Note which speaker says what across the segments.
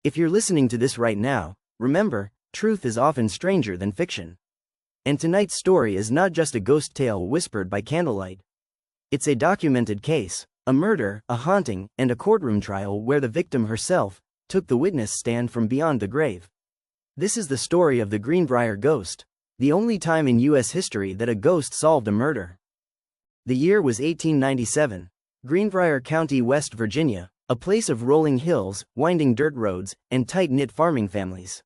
Speaker 1: If you're listening to this right now, remember, truth is often stranger than fiction. And tonight's story is not just a ghost tale whispered by candlelight. It's a documented case, a murder, a haunting, and a courtroom trial where the victim herself took the witness stand from beyond the grave. This is the story of the Greenbrier Ghost, the only time in U.S. history that a ghost solved a murder. The year was 1897. Greenbrier County, West Virginia, a place of rolling hills, winding dirt roads, and tight-knit farming families.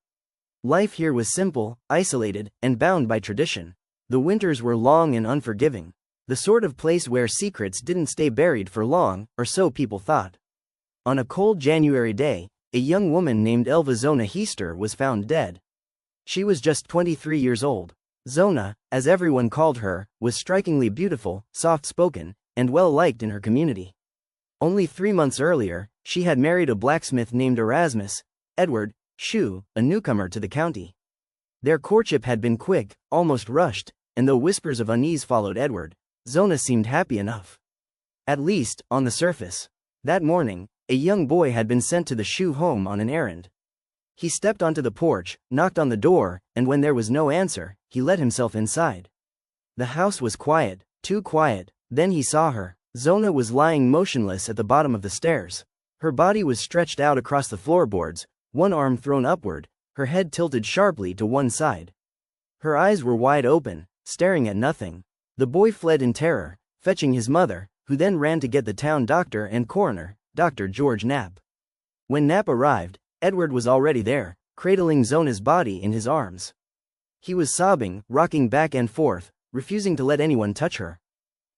Speaker 1: Life here was simple, isolated, and bound by tradition. The winters were long and unforgiving, the sort of place where secrets didn't stay buried for long, or so people thought. On a cold January day, a young woman named Zona Heaster was found dead. She was just 23 years old. Zona, as everyone called her, was strikingly beautiful, soft-spoken, and well-liked in her community. Only 3 months earlier, she had married a blacksmith named Edward Shue, a newcomer to the county. Their courtship had been quick, almost rushed, and though whispers of unease followed Edward, Zona seemed happy enough. At least, on the surface. That morning, a young boy had been sent to the Shue home on an errand. He stepped onto the porch, knocked on the door, and when there was no answer, he let himself inside. The house was quiet, too quiet. Then he saw her. Zona was lying motionless at the bottom of the stairs. Her body was stretched out across the floorboards, one arm thrown upward, her head tilted sharply to one side. Her eyes were wide open, staring at nothing. The boy fled in terror, fetching his mother, who then ran to get the town doctor and coroner, Dr. George Knapp. When Knapp arrived, Edward was already there, cradling Zona's body in his arms. He was sobbing, rocking back and forth, refusing to let anyone touch her.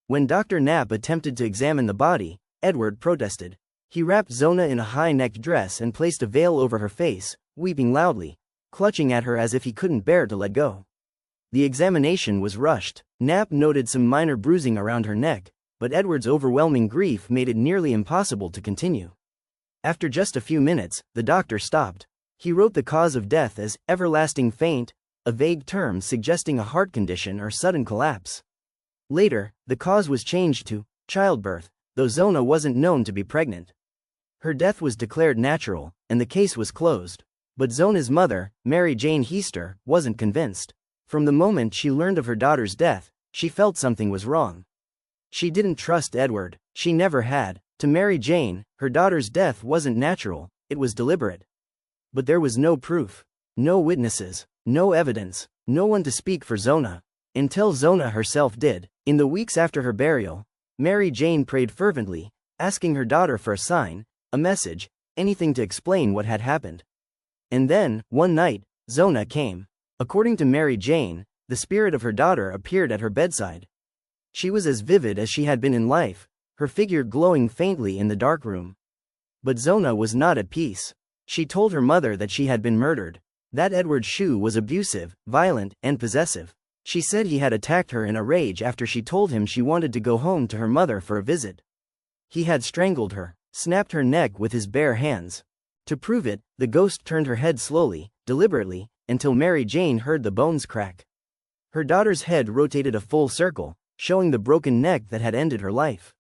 Speaker 1: When Dr. Knapp attempted to examine the body, Edward protested. He wrapped Zona in a high-necked dress and placed a veil over her face, weeping loudly, clutching at her as if he couldn't bear to let go. The examination was rushed. Knapp noted some minor bruising around her neck, but Edward's overwhelming grief made it nearly impossible to continue. After just a few minutes, the doctor stopped. He wrote the cause of death as everlasting faint, a vague term suggesting a heart condition or sudden collapse. Later, the cause was changed to childbirth, though Zona wasn't known to be pregnant. Her death was declared natural, and the case was closed. But Zona's mother, Mary Jane Heaster, wasn't convinced. From the moment she learned of her daughter's death, she felt something was wrong. She didn't trust Edward. She never had. To Mary Jane, her daughter's death wasn't natural, it was deliberate. But there was no proof, no witnesses, no evidence, no one to speak for Zona. Until Zona herself did. In the weeks after her burial, Mary Jane prayed fervently, asking her daughter for a sign, a message, anything to explain what had happened. And then, one night, Zona came. According to Mary Jane, the spirit of her daughter appeared at her bedside. She was as vivid as she had been in life, her figure glowing faintly in the dark room. But Zona was not at peace. She told her mother that she had been murdered, that Edward Shue was abusive, violent, and possessive. She said he had attacked her in a rage after she told him she wanted to go home to her mother for a visit. He had strangled her, snapped her neck with his bare hands. To prove it, the ghost turned her head slowly, deliberately, until Mary Jane heard the bones crack. Her daughter's head rotated a full circle, showing the broken neck that had ended her life.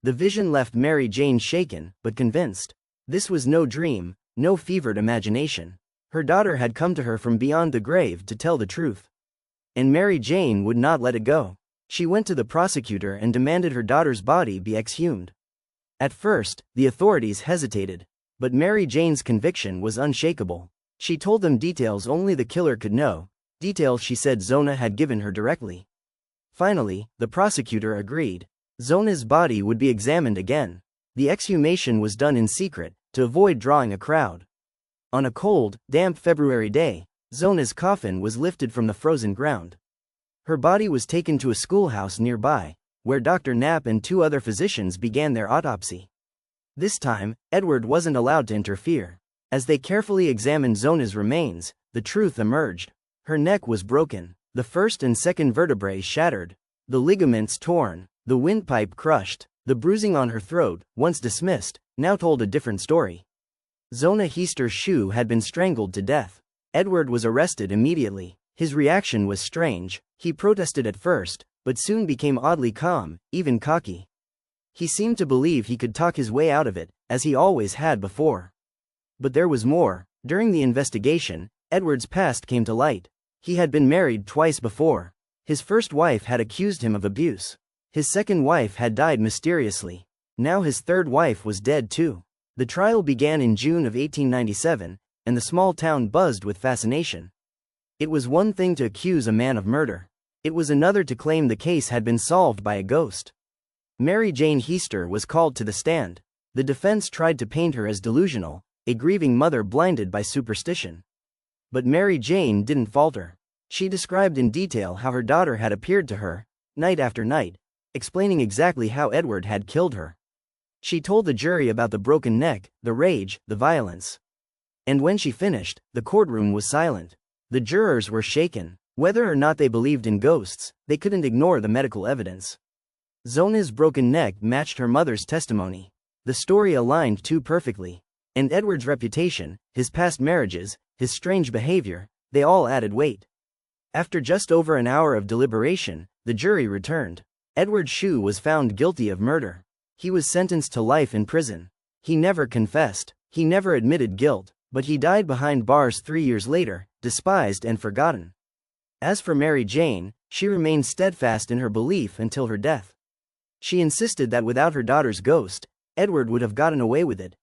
Speaker 1: The vision left Mary Jane shaken, but convinced. This was no dream, no fevered imagination. Her daughter had come to her from beyond the grave to tell the truth. And Mary Jane would not let it go. She went to the prosecutor and demanded her daughter's body be exhumed. At first, the authorities hesitated, but Mary Jane's conviction was unshakable. She told them details only the killer could know, details she said Zona had given her directly. Finally, the prosecutor agreed. Zona's body would be examined again. The exhumation was done in secret, to avoid drawing a crowd. On a cold, damp February day, Zona's coffin was lifted from the frozen ground. Her body was taken to a schoolhouse nearby, where Dr. Knapp and 2 other physicians began their autopsy. This time, Edward wasn't allowed to interfere. As they carefully examined Zona's remains, the truth emerged. Her neck was broken, the first and second vertebrae shattered, the ligaments torn, the windpipe crushed. The bruising on her throat, once dismissed, now told a different story. Zona Heaster Shue had been strangled to death. Edward was arrested immediately. His reaction was strange. He protested at first, but soon became oddly calm, even cocky. He seemed to believe he could talk his way out of it, as he always had before. But there was more. During the investigation, Edward's past came to light. He had been married twice before. His first wife had accused him of abuse. His second wife had died mysteriously. Now his third wife was dead too. The trial began in June of 1897, and the small town buzzed with fascination. It was one thing to accuse a man of murder. It was another to claim the case had been solved by a ghost. Mary Jane Heaster was called to the stand. The defense tried to paint her as delusional, a grieving mother blinded by superstition. But Mary Jane didn't falter. She described in detail how her daughter had appeared to her, night after night, explaining exactly how Edward had killed her. She told the jury about the broken neck, the rage, the violence. And when she finished, the courtroom was silent. The jurors were shaken. Whether or not they believed in ghosts, they couldn't ignore the medical evidence. Zona's broken neck matched her mother's testimony. The story aligned too perfectly. And Edward's reputation, his past marriages, his strange behavior, they all added weight. After just over an hour of deliberation, the jury returned. Edward Shue was found guilty of murder. He was sentenced to life in prison. He never confessed. He never admitted guilt, but he died behind bars 3 years later, despised and forgotten. As for Mary Jane, she remained steadfast in her belief until her death. She insisted that without her daughter's ghost, Edward would have gotten away with it.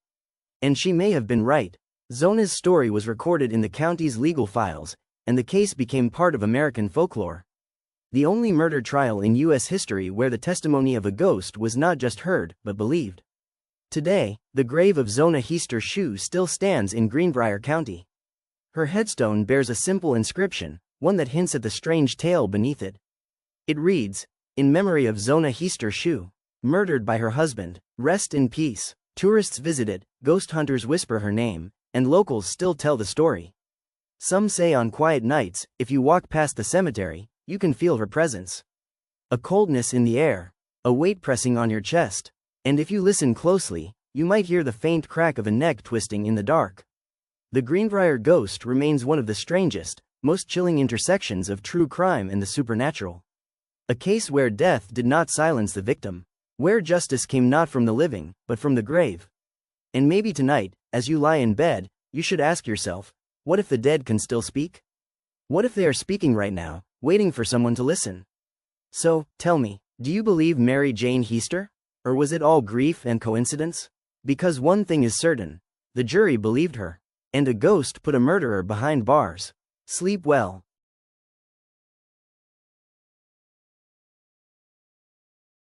Speaker 1: And she may have been right. Zona's story was recorded in the county's legal files, and the case became part of American folklore. The only murder trial in U.S. history where the testimony of a ghost was not just heard, but believed. Today, the grave of Zona Heaster Shue still stands in Greenbrier County. Her headstone bears a simple inscription, one that hints at the strange tale beneath it. It reads, "In memory of Zona Heaster Shue, murdered by her husband, rest in peace." Tourists visit it, ghost hunters whisper her name, and locals still tell the story. Some say on quiet nights, if you walk past the cemetery, you can feel her presence. A coldness in the air, a weight pressing on your chest, and if you listen closely, you might hear the faint crack of a neck twisting in the dark. The Greenbrier Ghost remains one of the strangest, most chilling intersections of true crime and the supernatural. A case where death did not silence the victim, where justice came not from the living, but from the grave. And maybe tonight, as you lie in bed, you should ask yourself, what if the dead can still speak? What if they are speaking right now, waiting for someone to listen? So, tell me, do you believe Mary Jane Heaster? Or was it all grief and coincidence? Because one thing is certain, the jury believed her, and a ghost put a murderer behind bars. Sleep well.